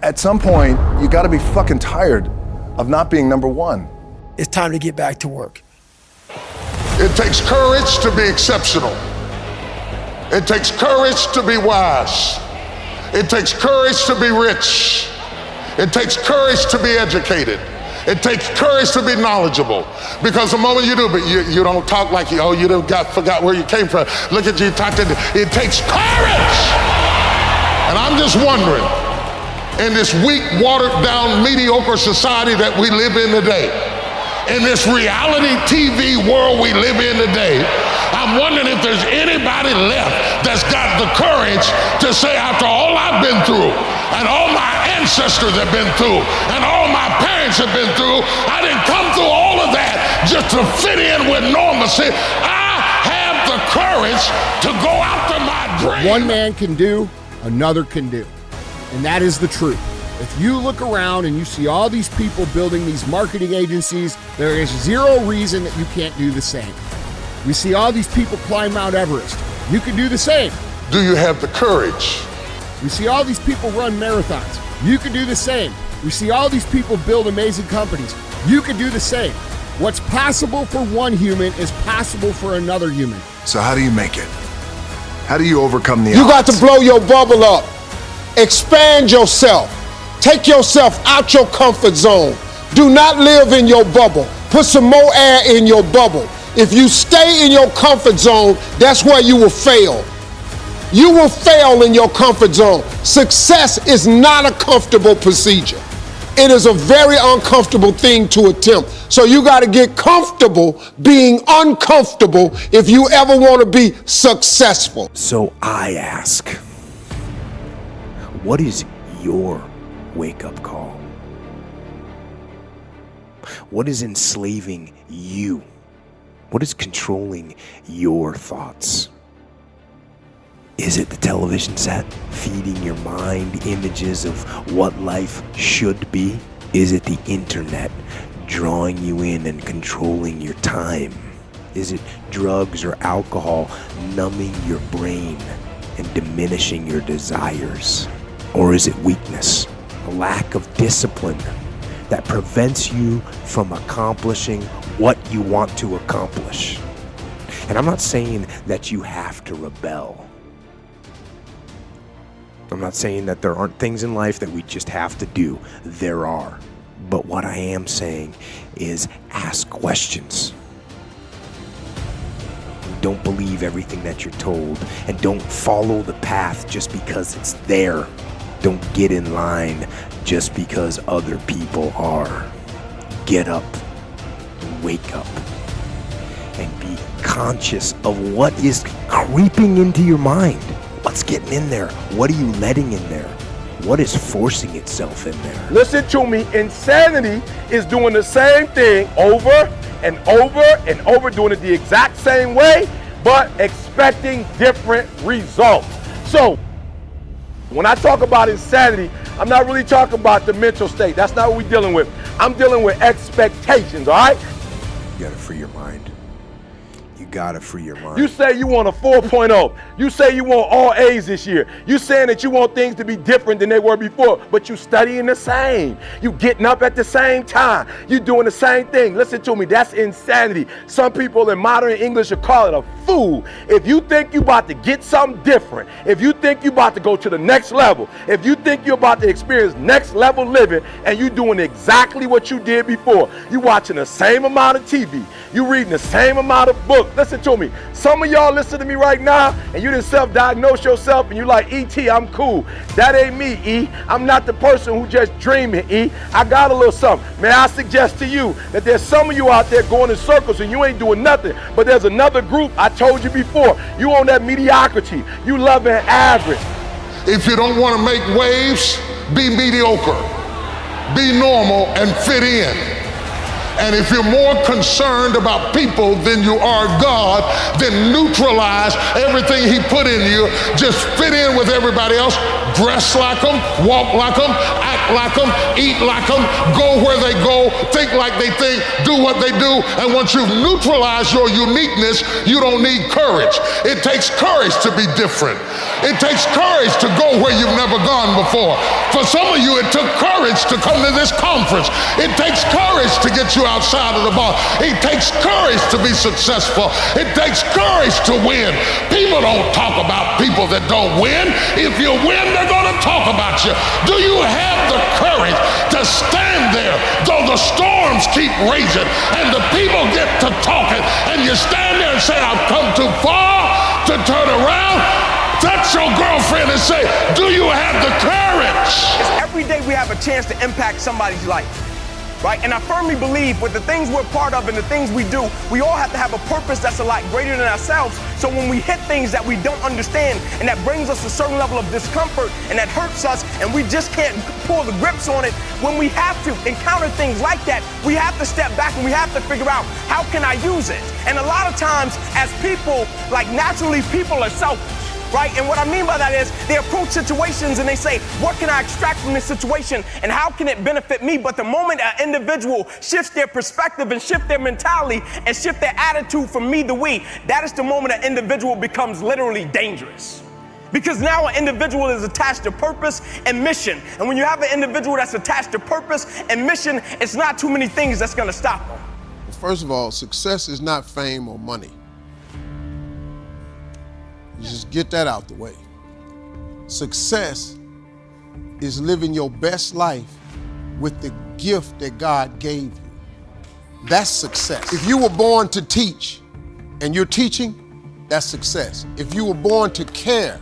At some point, you gotta be fucking tired of not being number one. It's time to get back to work. It takes courage to be exceptional. It takes courage to be wise. It takes courage to be rich. It takes courage to be educated. It takes courage to be knowledgeable. Because the moment you do, but you don't talk like you forgot where you came from. Look at you talking. It takes courage. And I'm just wondering, in this weak, watered down, mediocre society that we live in today, in this reality TV world we live in today, I'm wondering if there's anybody left that's got the courage to say, after all I've been through, and all my ancestors have been through, and all my parents have been through, I didn't come through all of that just to fit in with normalcy. I have the courage to go after my dream. One man can do, another can do. And that is the truth. If you look around and you see all these people building these marketing agencies, there is zero reason that you can't do the same. We see all these people climb Mount Everest. You can do the same. Do you have the courage? We see all these people run marathons. You can do the same. We see all these people build amazing companies. You can do the same. What's possible for one human is possible for another human. So how do you make it? How do you overcome the You got odds? to blow your bubble up. Expand yourself. Take yourself out your comfort zone. Do not live in your bubble. Put some more air in your bubble. If you stay in your comfort zone, that's where you will fail. You will fail in your comfort zone. Success is not a comfortable procedure. It is a very uncomfortable thing to attempt. So you got to get comfortable being uncomfortable if you ever want to be successful. So I ask, what is your wake-up call? What is enslaving you? What is controlling your thoughts? Is it the television set feeding your mind images of what life should be? Is it the internet drawing you in and controlling your time? Is it drugs or alcohol numbing your brain and diminishing your desires? Or is it weakness, a lack of discipline that prevents you from accomplishing what you want to accomplish? And I'm not saying that you have to rebel. I'm not saying that there aren't things in life that we just have to do. There are. But what I am saying is ask questions. Don't believe everything that you're told, and don't follow the path just because it's there. Don't get in line just because other people are. Get up, wake up, and be conscious of what is creeping into your mind. What's getting in there? What are you letting in there? What is forcing itself in there? Listen to me. Insanity is doing the same thing over and over and over, doing it the exact same way, but expecting different results. So when I talk about insanity, I'm not really talking about the mental state. That's not what we're dealing with. I'm dealing with expectations, all right? You gotta free your mind. You gotta free your mind. You say you want a 4.0. You say you want all A's this year. You saying that you want things to be different than they were before, but you studying the same. You getting up at the same time. You doing the same thing. Listen to me, that's insanity. Some people in modern English would call it a fool. If you think you about to get something different, if you think you about to go to the next level, if you think you're about to experience next level living, and you doing exactly what you did before, you watching the same amount of TV, you reading the same amount of books. Listen to me. Some of y'all listen to me right now and you didn't self-diagnose yourself and you like, E.T., I'm cool. That ain't me, E. I'm not the person who just dreaming, E. I got a little something. May I suggest to you that there's some of you out there going in circles and you ain't doing nothing, but there's another group, I told you before, you on that mediocrity. You loving average. If you don't want to make waves, be mediocre. Be normal and fit in. And if you're more concerned about people than you are God, then neutralize everything He put in you. Just fit in with everybody else. dress like them, walk like them, act like them, eat like them, go where they go, think like they think, do what they do. And once you've neutralized your uniqueness, you don't need courage. It takes courage to be different. It takes courage to go where you've never gone before. For some of you, it took courage to come to this conference. It takes courage to get you outside of the box. It takes courage to be successful. It takes courage to win. People don't talk about people that don't win. If you win, they're going to talk about you. Do you have the courage to stand there though the storms keep raging and the people get to talking and you stand there and say, I've come too far to turn around? Touch your girlfriend and say, do you have the courage? Every day we have a chance to impact somebody's life, right? And I firmly believe with the things we're part of and the things we do, we all have to have a purpose that's a lot greater than ourselves. So when we hit things that we don't understand and that brings us a certain level of discomfort and that hurts us and we just can't pull the grips on it, when we have to encounter things like that, we have to step back and we have to figure out, how can I use it? And a lot of times as people, like naturally people are selfish. Right? And what I mean by that is they approach situations and they say, what can I extract from this situation and how can it benefit me? But the moment an individual shifts their perspective and shift their mentality and shift their attitude from me to we, that is the moment an individual becomes literally dangerous. Because now an individual is attached to purpose and mission. And when you have an individual that's attached to purpose and mission, it's not too many things that's going to stop them. First of all, success is not fame or money. Just get that out the way. Success is living your best life with the gift that God gave you. That's success. If you were born to teach and you're teaching, that's success. If you were born to care,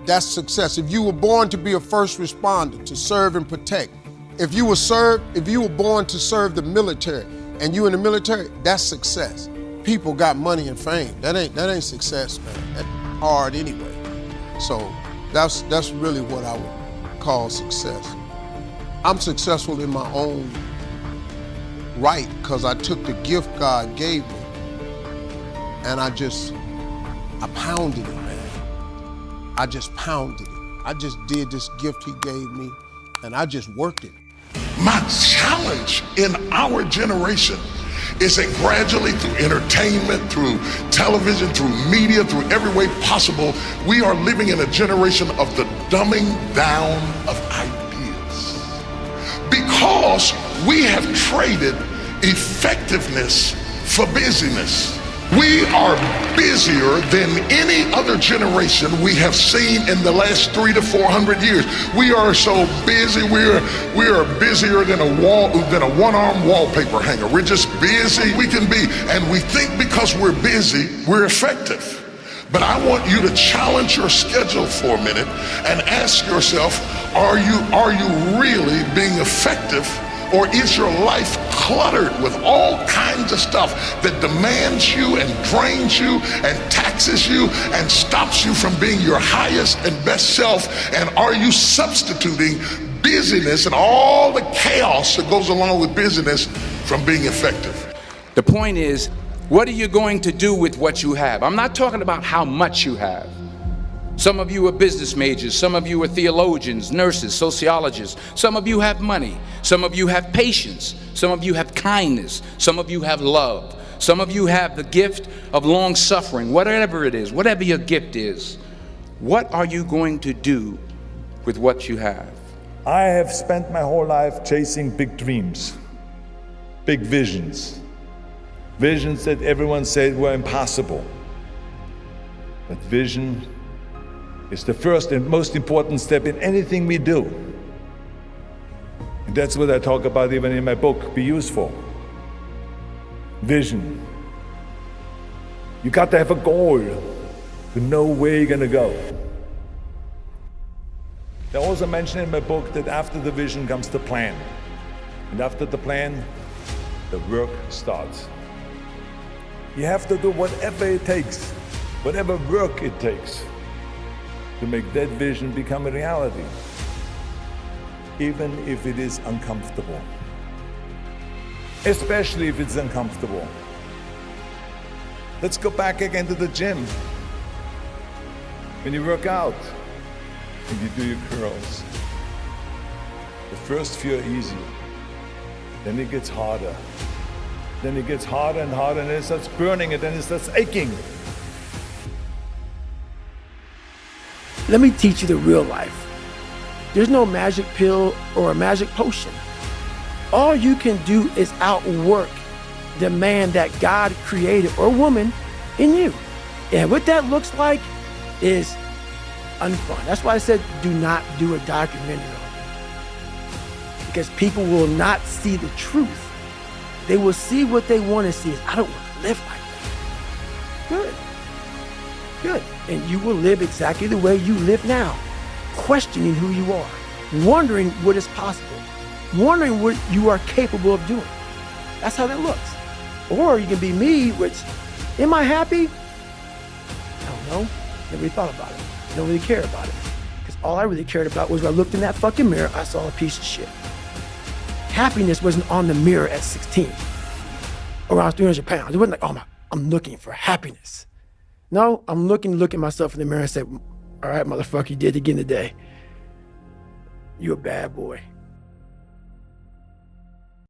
that's success. If you were born to be a first responder, to serve and protect, if you were born to serve the military and you in the military, that's success. People got money and fame. That ain't success, man. That's hard anyway. So that's really what I would call success. I'm successful in my own right because I took the gift God gave me and I pounded it, man. I just pounded it. I just did this gift he gave me and I just worked it. My challenge in our generation is that gradually through entertainment, through television, through media, through every way possible, we are living in a generation of the dumbing down of ideas. Because we have traded effectiveness for busyness. We are busier than any other generation we have seen in the last 300 to 400 years. We are so busy. We are busier than a one-arm wallpaper hanger. We're just busy. We can be, and we think because we're busy, we're effective. But I want you to challenge your schedule for a minute and ask yourself, are you really being effective? Or is your life cluttered with all kinds of stuff that demands you and drains you and taxes you and stops you from being your highest and best self? And are you substituting busyness and all the chaos that goes along with busyness from being effective? The point is, what are you going to do with what you have? I'm not talking about how much you have. Some of you are business majors, some of you are theologians, nurses, sociologists, some of you have money, some of you have patience, some of you have kindness, some of you have love, some of you have the gift of long suffering, whatever it is, whatever your gift is. What are you going to do with what you have? I have spent my whole life chasing big dreams, big visions, visions that everyone said were impossible. But vision is the first and most important step in anything we do. And that's what I talk about even in my book, Be Useful. Vision. You got to have a goal to know where you're gonna go. I also mention in my book that after the vision comes the plan. And after the plan, the work starts. You have to do whatever it takes, whatever work it takes, to make that vision become a reality, even if it is uncomfortable. Especially if it's uncomfortable. Let's go back again to the gym. When you work out, and you do your curls. The first few are easy. Then it gets harder. Then it gets harder and harder, and then it starts burning, and then it starts aching. Let me teach you the real life. There's no magic pill or a magic potion. All you can do is outwork the man that God created, or woman, in you. And what that looks like is unfun. That's why I said do not do a documentary on it. Because people will not see the truth. They will see what they want to see. Is, I don't want to live like that. Good. Good. And you will live exactly the way you live now, questioning who you are, wondering what is possible, wondering what you are capable of doing. That's how that looks. Or you can be me, which, am I happy? I don't know. Never really thought about it. I don't really care about it. Because all I really cared about was when I looked in that fucking mirror, I saw a piece of shit. Happiness wasn't on the mirror at 16, or I was 300 pounds. It wasn't like, oh my, I'm looking for happiness. No, I'm looking at myself in the mirror and say, all right, motherfucker, you did it again today. You a bad boy.